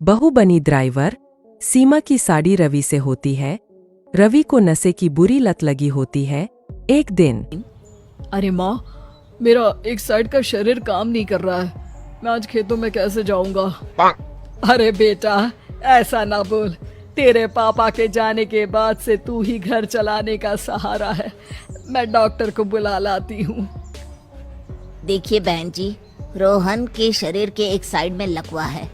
बहू बनी ड्राइवर। सीमा की साड़ी रवि से होती है। रवि को नशे की बुरी लत लगी होती है। एक दिन अरे माँ, मेरा एक साइड का शरीर काम नहीं कर रहा है। मैं आज खेतों में कैसे जाऊंगा? अरे बेटा, ऐसा ना बोल। तेरे पापा के जाने के बाद से तू ही घर चलाने का सहारा है। मैं डॉक्टर को बुला लाती हूँ। देखिए बहन जी, रोहन के शरीर के एक साइड में लकवा है।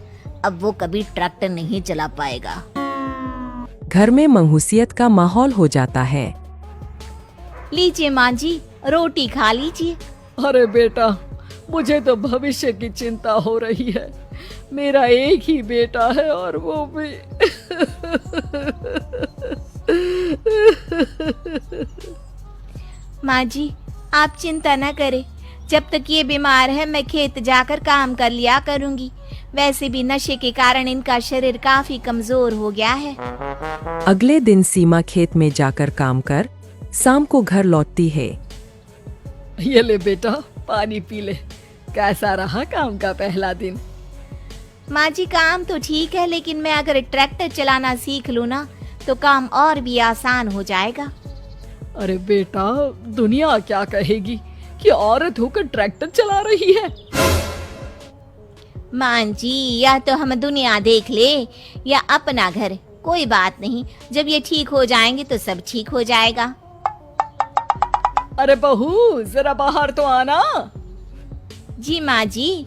अब वो कभी ट्रैक्टर नहीं चला पाएगा। घर में मंहूसियत का माहौल हो जाता है। लीजिए माँ जी, रोटी खा लीजिए। अरे बेटा, मुझे तो भविष्य की चिंता हो रही है। मेरा एक ही बेटा है और वो भी माँ जी, आप चिंता न करें। जब तक ये बीमार है मैं खेत जाकर काम कर लिया करूंगी। वैसे भी नशे के कारण इनका शरीर काफी कमजोर हो गया है। अगले दिन सीमा खेत में जाकर काम कर शाम को घर लौटती है। ये ले बेटा, पानी पी ले। कैसा रहा काम का पहला दिन? माँ जी, काम तो ठीक है, लेकिन मैं अगर ट्रैक्टर चलाना सीख लूँ ना तो काम और भी आसान हो जाएगा। अरे बेटा, दुनिया क्या कहेगी कि औरत होकर ट्रैक्टर चला रही है। माँ जी, या तो हम दुनिया देख ले या अपना घर, कोई बात नहीं। जब ये ठीक हो जाएंगे तो सब ठीक हो जाएगा। अरे बहू, जरा बाहर तो आना। जी माँ जी।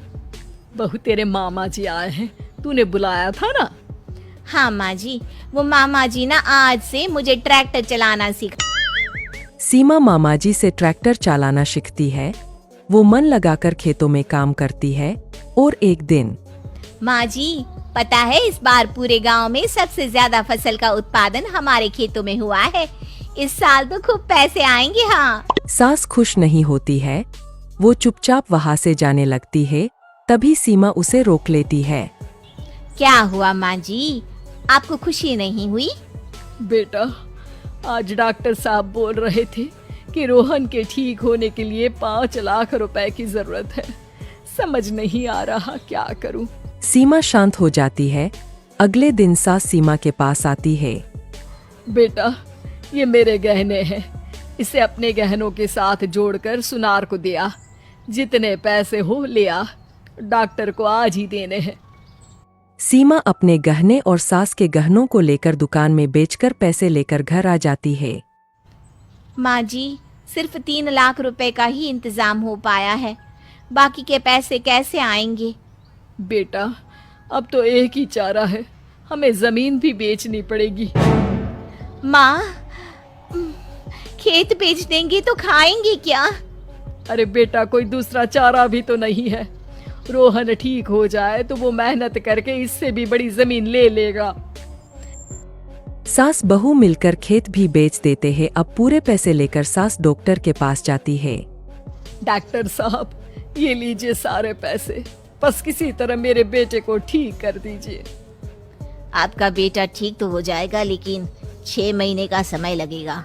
बहू, तेरे मामा जी आए हैं, तूने बुलाया था ना? हाँ माँ जी, वो मामा जी ना आज से मुझे ट्रैक्टर चलाना सिखा। सीमा मामाजी से ट्रैक्टर चलाना सीखती है। वो मन लगाकर खेतों में काम करती है। और एक दिन माँ जी, पता है इस बार पूरे गांव में सबसे ज्यादा फसल का उत्पादन हमारे खेतों में हुआ है। इस साल तो खूब पैसे आएंगे। हाँ। सास खुश नहीं होती है। वो चुपचाप वहाँ से जाने लगती है। तभी सीमा उसे रोक लेती है। क्या हुआ माँ जी, आपको खुशी नहीं हुई? बेटा, आज डॉक्टर साहब बोल रहे थे कि रोहन के ठीक होने के लिए 5 लाख रुपए की जरूरत है। समझ नहीं आ रहा क्या करूं। सीमा शांत हो जाती है। अगले दिन सास सीमा के पास आती है। बेटा, ये मेरे गहने हैं। इसे अपने गहनों के साथ जोड़कर सुनार को दिया। जितने पैसे हो ले आ। डॉक्टर को आज ही देने हैं। सीमा अपने गहने और सास के गहनों को लेकर दुकान में बेचकर पैसे लेकर घर आ जाती है। माँ जी, सिर्फ 3 लाख रुपए का ही इंतजाम हो पाया है। बाकी के पैसे कैसे आएंगे? बेटा, अब तो एक ही चारा है, हमें जमीन भी बेचनी पड़ेगी। माँ, खेत बेच देंगे तो खाएंगे क्या? अरे बेटा, कोई दूसरा चारा भी तो नहीं है। रोहन ठीक हो जाए तो वो मेहनत करके इससे भी बड़ी जमीन ले लेगा। सास बहू मिलकर खेत भी बेच देते हैं। अब पूरे पैसे लेकर सास डॉक्टर के पास जाती है। डॉक्टर साहब, ये लीजिए सारे पैसे। बस किसी तरह मेरे बेटे को ठीक कर दीजिए। आपका बेटा ठीक तो हो जाएगा, लेकिन 6 महीने का समय लगेगा।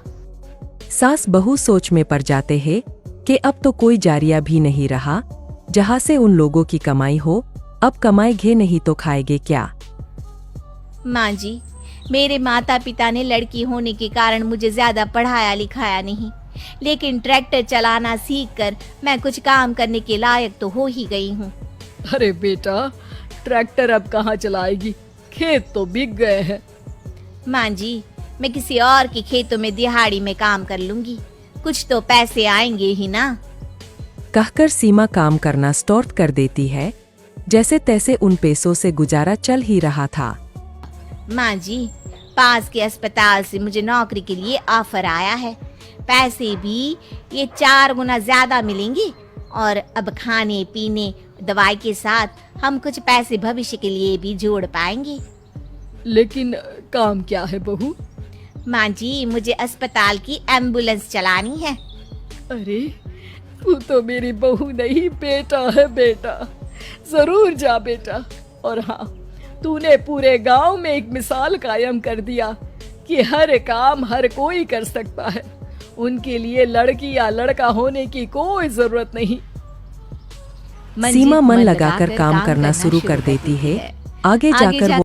सास बहू सोच में पड़ जाते हैं कि अब तो कोई जारिया भी नहीं रहा जहाँ से उन लोगों की कमाई हो। अब कमाएंगे नहीं तो खाएंगे क्या? माँ जी, मेरे माता पिता ने लड़की होने के कारण मुझे ज्यादा पढ़ाया लिखाया नहीं, लेकिन ट्रैक्टर चलाना सीखकर मैं कुछ काम करने के लायक तो हो ही गई हूँ। अरे बेटा, ट्रैक्टर अब कहाँ चलाएगी? खेत तो बिक गए हैं। माँ जी, मैं किसी और के खेतों में दिहाड़ी में काम कर लूंगी। कुछ तो पैसे आएंगे ही ना। कहकर सीमा काम करना स्टार्ट कर देती है। जैसे तैसे उन पैसों से गुजारा चल ही रहा था। माँ जी, पास के अस्पताल से मुझे नौकरी के लिए ऑफर आया है। पैसे भी ये 4 गुना ज्यादा मिलेंगे और अब खाने पीने दवाई के साथ हम कुछ पैसे भविष्य के लिए भी जोड़ पाएंगे। लेकिन काम क्या है बहू? माँ जी, मुझे अस्पताल की एम्बुलेंस चलानी है। अरे, तू तो मेरी बहू नहीं, बेटा है। बेटा, जरूर जा बेटा। और हाँ, तूने पूरे गांव में एक मिसाल कायम कर दिया कि हर काम हर कोई कर सकता है। उनके लिए लड़की या लड़का होने की कोई जरूरत नहीं। सीमा मन लगाकर काम करना शुरू कर देती है। आगे जाकर वो